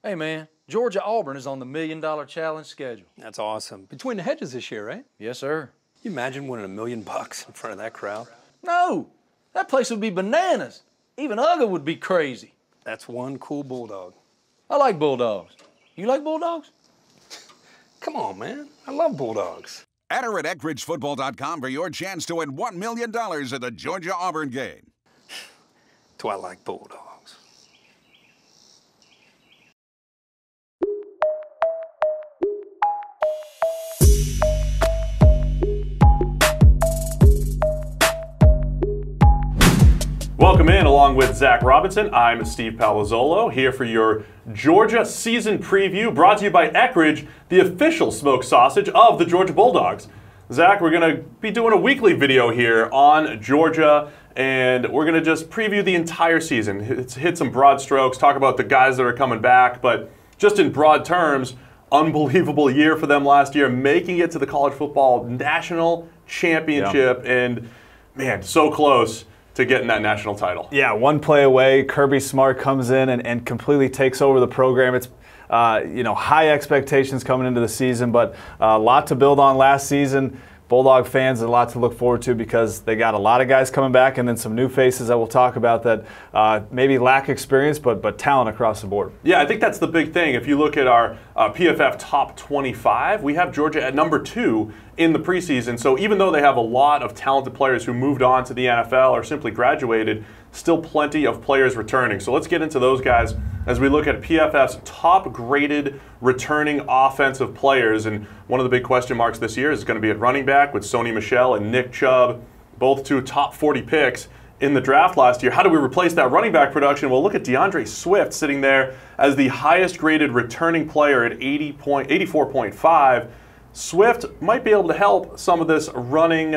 Hey man, Georgia Auburn is on the $1 Million Challenge schedule. That's awesome. Between the hedges this year, right? Yes, sir. Can you imagine winning $1 million in front of that crowd? No, that place would be bananas. Even Uga would be crazy. That's one cool Bulldog. I like Bulldogs. You like Bulldogs? Come on, man. I love Bulldogs. Enter at EckridgeFootball.com for your chance to win $1 million at the Georgia-Auburn game. Do I like Bulldogs? Welcome in, along with Zach Robinson. I'm Steve Palazzolo, here for your Georgia season preview, brought to you by Eckridge, the official smoked sausage of the Georgia Bulldogs. Zach, we're going to be doing a weekly video here on Georgia, and we're going to just preview the entire season. Hit some broad strokes, talk about the guys that are coming back, but just in broad terms, unbelievable year for them last year, making it to the college football national championship, and man, so close to getting that national title. Yeah, one play away. Kirby Smart comes in and completely takes over the program. It's high expectations coming into the season, but a lot to build on last season. Bulldog fans, a lot to look forward to because they got a lot of guys coming back and then some new faces that we'll talk about that maybe lack experience but talent across the board. Yeah, I think that's the big thing. If you look at our PFF top 25, we have Georgia at number 2 in the preseason. So even though they have a lot of talented players who moved on to the NFL or simply graduated, still plenty of players returning. So let's get into those guys as we look at PFF's top graded returning offensive players. And one of the big question marks this year is going to be at running back with Sony Michel and Nick Chubb, both 2 top 40 picks in the draft last year. How do we replace that running back production? Well, look at DeAndre Swift sitting there as the highest graded returning player at 84.5. Swift might be able to help some of this running,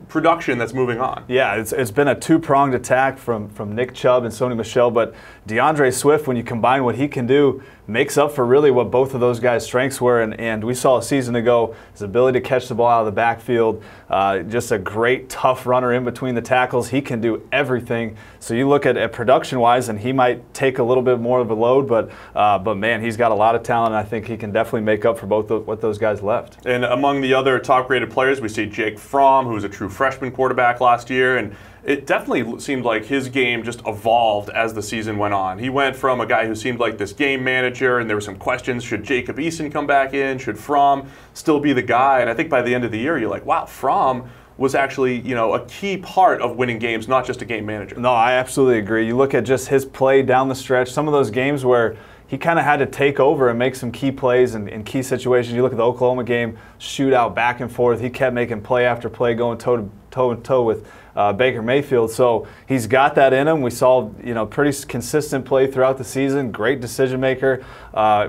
production that's moving on. Yeah, it's been a two-pronged attack from Nick Chubb and Sony Michel, but DeAndre Swift, when you combine what he can do, makes up for really what both of those guys' strengths were. And we saw a season ago his ability to catch the ball out of the backfield, just a great, tough runner in between the tackles. He can do everything. So you look at production-wise, and he might take a little bit more of a load, but man, he's got a lot of talent, and I think he can definitely make up for what those guys left. And among the other top-graded players, we see Jake Fromm, who was a true freshman quarterback last year, and it definitely seemed like his game just evolved as the season went on. He went from a guy who seemed like this game manager, and there were some questions, should Jacob Eason come back in? Should Fromm still be the guy? And I think by the end of the year, you're like, wow, Fromm was actually, a key part of winning games, not just a game manager. No, I absolutely agree. You look at just his play down the stretch, some of those games where he kind of had to take over and make some key plays in key situations. You look at the Oklahoma game, shootout back and forth. He kept making play after play, going toe-to-toe with Baker Mayfield. So he's got that in him. We saw, pretty consistent play throughout the season. Great decision maker.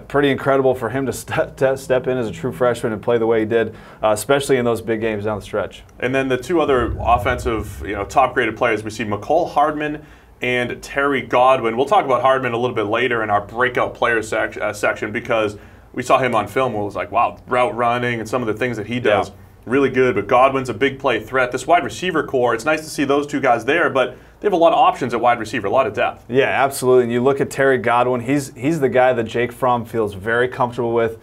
Pretty incredible for him to step in as a true freshman and play the way he did, especially in those big games down the stretch. And then the 2 other offensive, top-graded players, we see McCole Hardman and Terry Godwin. We'll talk about Hardman a little bit later in our breakout players section because we saw him on film where it was like, wow, route running and some of the things that he does. Yeah. Really good, but Godwin's a big play threat. This wide receiver core, it's nice to see those 2 guys there, but they have a lot of options at wide receiver, a lot of depth. Yeah, absolutely. And you look at Terry Godwin, he's the guy that Jake Fromm feels very comfortable with,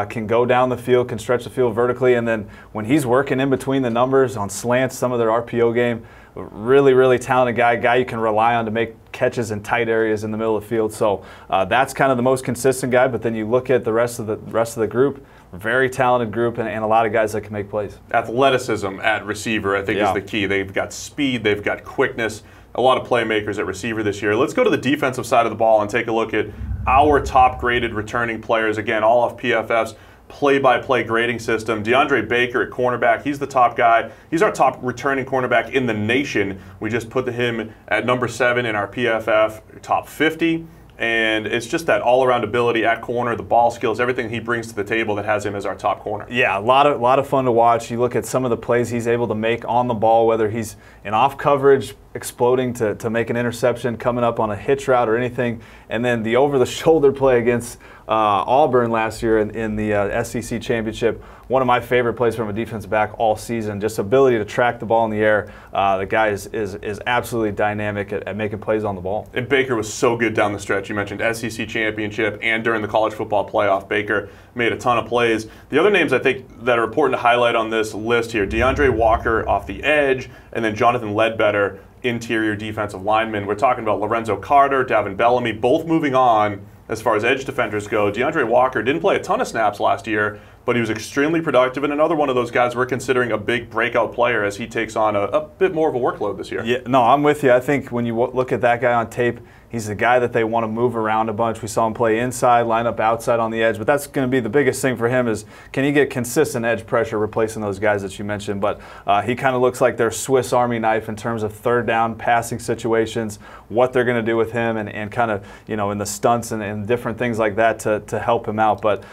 can go down the field, can stretch the field vertically, and then when he's working in between the numbers on slants, some of their RPO game, really, really talented guy you can rely on to make catches in tight areas in the middle of the field. So that's kind of the most consistent guy, but then you look at the rest of the group, very talented group and a lot of guys that can make plays. Athleticism at receiver, I think, is the key. They've got speed, they've got quickness, a lot of playmakers at receiver this year. Let's go to the defensive side of the ball and take a look at our top-graded returning players. Again, all of PFF's play-by-play grading system. DeAndre Baker at cornerback, he's the top guy. He's our top returning cornerback in the nation. We just put him at number 7 in our PFF top 50. And it's just that all-around ability at corner, the ball skills, everything he brings to the table that has him as our top corner. Yeah, a lot of fun to watch. You look at some of the plays he's able to make on the ball, whether he's in off coverage, exploding to make an interception, coming up on a hitch route or anything. And then the over-the-shoulder play against Auburn last year in the SEC championship, one of my favorite plays from a defensive back all season. Just ability to track the ball in the air. The guy is absolutely dynamic at making plays on the ball. And Baker was so good down the stretch. You mentioned SEC championship and during the college football playoff. Baker made a ton of plays. The other names I think that are important to highlight on this list here, DeAndre Walker off the edge, and then Jonathan Ledbetter, interior defensive lineman. We're talking about Lorenzo Carter, Davin Bellamy, both moving on as far as edge defenders go. DeAndre Walker didn't play a ton of snaps last year, but he was extremely productive, and another one of those guys we're considering a big breakout player as he takes on a bit more of a workload this year. Yeah, no, I'm with you. I think when you look at that guy on tape, he's the guy that they want to move around a bunch. We saw him play inside, line up outside on the edge, but that's going to be the biggest thing for him is can he get consistent edge pressure replacing those guys that you mentioned. But he kind of looks like their Swiss Army knife in terms of third down passing situations, what they're going to do with him and kind of, in the stunts and different things like that to help him out. But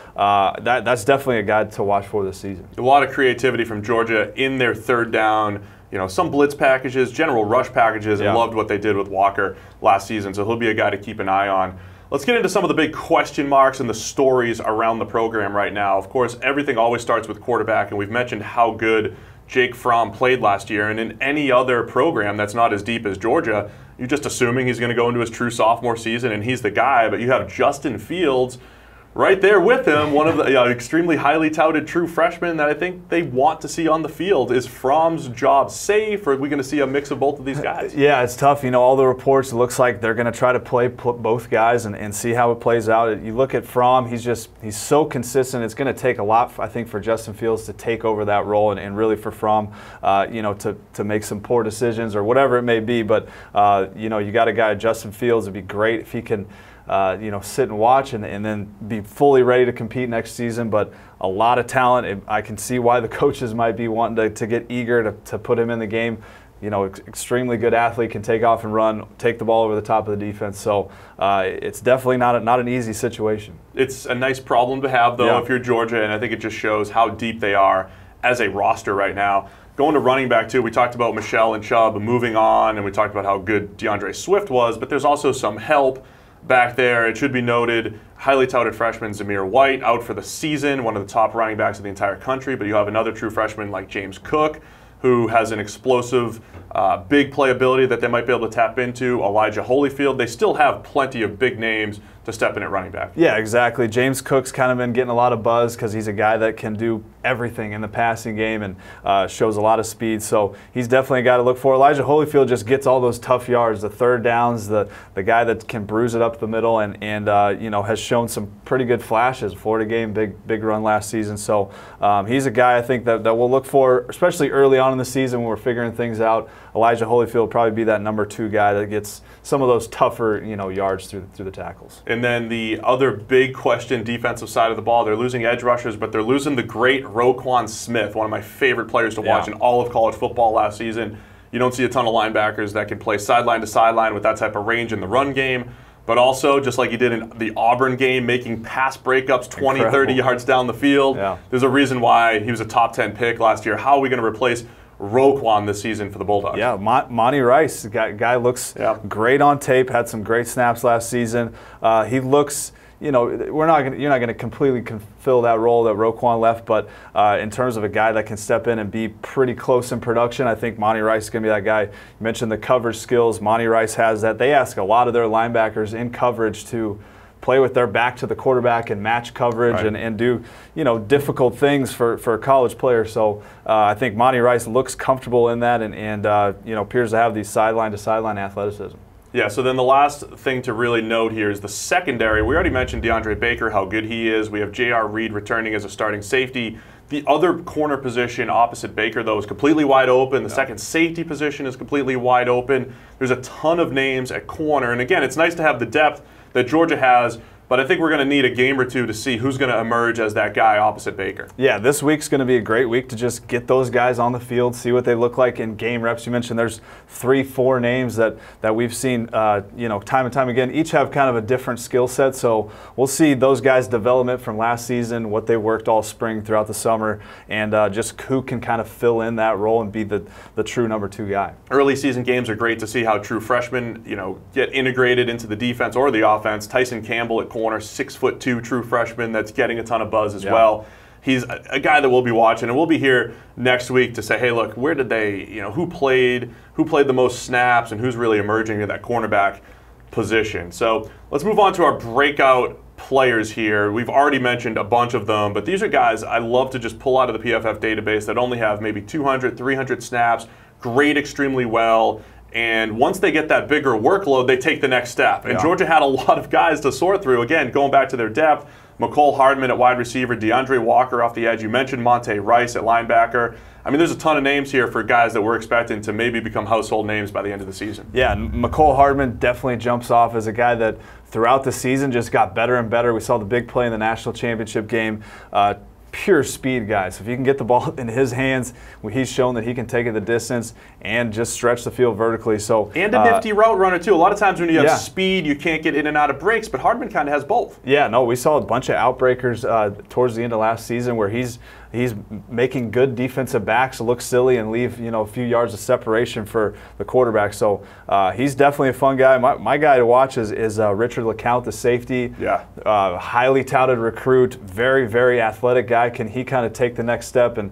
that's definitely a guy to watch for this season. A lot of creativity from Georgia in their third down. Some blitz packages, general rush packages, and loved what they did with Walker last season. So he'll be a guy to keep an eye on. Let's get into some of the big question marks and the stories around the program right now. Of course, everything always starts with quarterback, and we've mentioned how good Jake Fromm played last year. And in any other program that's not as deep as Georgia, you're just assuming he's going to go into his true sophomore season and he's the guy. But you have Justin Fields right there with him, one of the extremely highly touted true freshmen that I think they want to see on the field. Is Fromm's job safe, or are we going to see a mix of both of these guys? Yeah, it's tough. All the reports, it looks like they're going to try to play both guys and see how it plays out. You look at Fromm, he's so consistent. It's going to take a lot, I think, for Justin Fields to take over that role and really for Fromm, to make some poor decisions or whatever it may be. But, you got a guy, Justin Fields, it'd be great if he can sit and watch and then be fully ready to compete next season. But a lot of talent. I can see why the coaches might be wanting to get eager to put him in the game. Extremely good athlete, can take off and run, take the ball over the top of the defense. So it's definitely not an easy situation. It's a nice problem to have, though, if you're Georgia, and I think it just shows how deep they are as a roster right now. Going to running back, too, we talked about Michelle and Chubb moving on, and we talked about how good DeAndre Swift was, but there's also some help back there. It should be noted, highly touted freshman Zamir White out for the season, one of the top running backs of the entire country, but you have another true freshman like James Cook, who has an explosive, big playability that they might be able to tap into. Elijah Holyfield. They still have plenty of big names to step in at running back. Yeah, exactly. James Cook's kind of been getting a lot of buzz because he's a guy that can do everything in the passing game and shows a lot of speed. So he's definitely a guy to look for. Elijah Holyfield just gets all those tough yards, the third downs, the guy that can bruise it up the middle and has shown some pretty good flashes. Florida game, big run last season. So he's a guy I think that we'll look for, especially early on in the season when we're figuring things out. Elijah Holyfield will probably be that number 2 guy that gets some of those tougher yards through the tackles. And then the other big question, defensive side of the ball, they're losing edge rushers, but they're losing the great Roquan Smith, one of my favorite players to watch in all of college football last season. You don't see a ton of linebackers that can play sideline to sideline with that type of range in the run game, but also, just like he did in the Auburn game, making pass breakups 20, 30 yards down the field. Yeah. There's a reason why he was a top 10 pick last year. How are we going to replace Roquan this season for the Bulldogs? Yeah, Monty Rice, guy looks great on tape, had some great snaps last season. He looks, you're not going to completely fill that role that Roquan left, but in terms of a guy that can step in and be pretty close in production, I think Monty Rice is going to be that guy. You mentioned the coverage skills. Monty Rice has that. They ask a lot of their linebackers in coverage to play with their back to the quarterback and match coverage and do difficult things for a college player. So I think Monty Rice looks comfortable in that and appears to have the sideline to sideline athleticism. Yeah, so then the last thing to really note here is the secondary. We already mentioned DeAndre Baker, how good he is. We have J.R. Reed returning as a starting safety. The other corner position opposite Baker, though, is completely wide open. The second safety position is completely wide open. There's a ton of names at corner. And again, it's nice to have the depth that Georgia has, But I think we're going to need a game or two to see who's going to emerge as that guy opposite Baker. Yeah, this week's going to be a great week to just get those guys on the field, see what they look like in game reps. You mentioned there's 3-4 names that we've seen, time and time again. Each have kind of a different skill set, so we'll see those guys' development from last season, what they worked all spring throughout the summer, and just who can kind of fill in that role and be the true number 2 guy. Early season games are great to see how true freshmen, get integrated into the defense or the offense. Tyson Campbell at corner, 6'2" true freshman that's getting a ton of buzz as well. He's a guy that we'll be watching, and we'll be here next week to say, hey, look, where did they, who played the most snaps, and who's really emerging in that cornerback position. So let's move on to our breakout players here. We've already mentioned a bunch of them, but these are guys I love to just pull out of the PFF database that only have maybe 200, 300 snaps, grade extremely well, and once they get that bigger workload, they take the next step. And Georgia had a lot of guys to sort through. Again, going back to their depth, McCole Hardman at wide receiver, DeAndre Walker off the edge. You mentioned Monte Rice at linebacker. I mean, there's a ton of names here for guys that we're expecting to maybe become household names by the end of the season. Yeah, McCole Hardman definitely jumps off as a guy that throughout the season just got better and better. We saw the big play in the national championship game. Pure speed guy. So if you can get the ball in his hands, he's shown that he can take it the distance and just stretch the field vertically. And a nifty route runner too. A lot of times when you have speed, you can't get in and out of breaks, but Hardman kind of has both. Yeah, no, we saw a bunch of outbreakers towards the end of last season where he's making good defensive backs look silly and leave a few yards of separation for the quarterback. So he's definitely a fun guy. My guy to watch is Richard LeCount, the safety. Yeah. Highly touted recruit, very, very athletic guy. Can he kind of take the next step and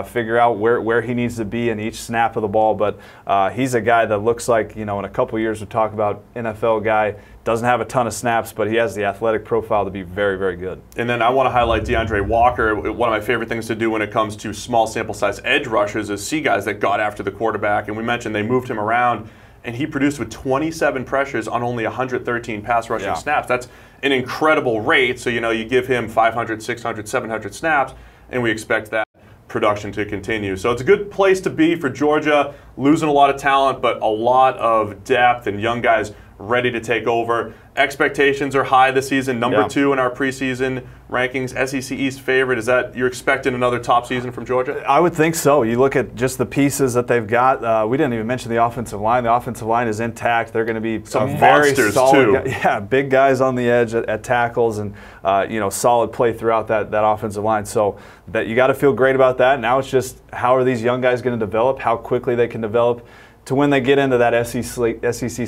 figure out where he needs to be in each snap of the ball? But he's a guy that looks like, in a couple years we'll talk about NFL guy. Doesn't have a ton of snaps, but he has the athletic profile to be very, very good. And then I want to highlight DeAndre Walker. One of my favorite things to do when it comes to small sample size edge rushers is see guys that got after the quarterback. And we mentioned they moved him around, and he produced with 27 pressures on only 113 pass rushing snaps. That's an incredible rate. So, you give him 500, 600, 700 snaps, and we expect that production to continue. So it's a good place to be for Georgia, losing a lot of talent, but a lot of depth and young guys ready to take over. Expectations are high this season. Number 2 in our preseason rankings. SEC East favorite. Is that you're expecting another top season from Georgia? I would think so. You look at just the pieces that they've got. We didn't even mention the offensive line. The offensive line is intact. They're going to be some very monsters solid too. Yeah, big guys on the edge at tackles and solid play throughout that offensive line. So that you got to feel great about that. Now it's just how are these young guys going to develop? How quickly they can develop to when they get into that SEC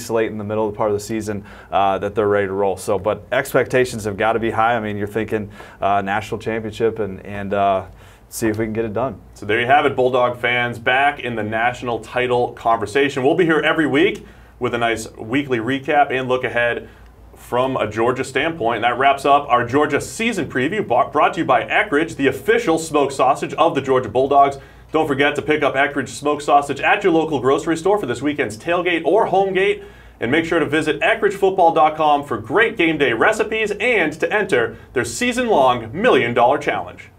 slate in the middle of the part of the season that they're ready to roll. So, but expectations have got to be high. I mean, you're thinking national championship and see if we can get it done. So there you have it, Bulldog fans, back in the national title conversation. We'll be here every week with a nice weekly recap and look ahead from a Georgia standpoint. And that wraps up our Georgia season preview brought to you by Eckridge, the official smoked sausage of the Georgia Bulldogs. Don't forget to pick up Eckridge smoked sausage at your local grocery store for this weekend's tailgate or home gate. And make sure to visit EckridgeFootball.com for great game day recipes and to enter their season-long $1 Million Challenge.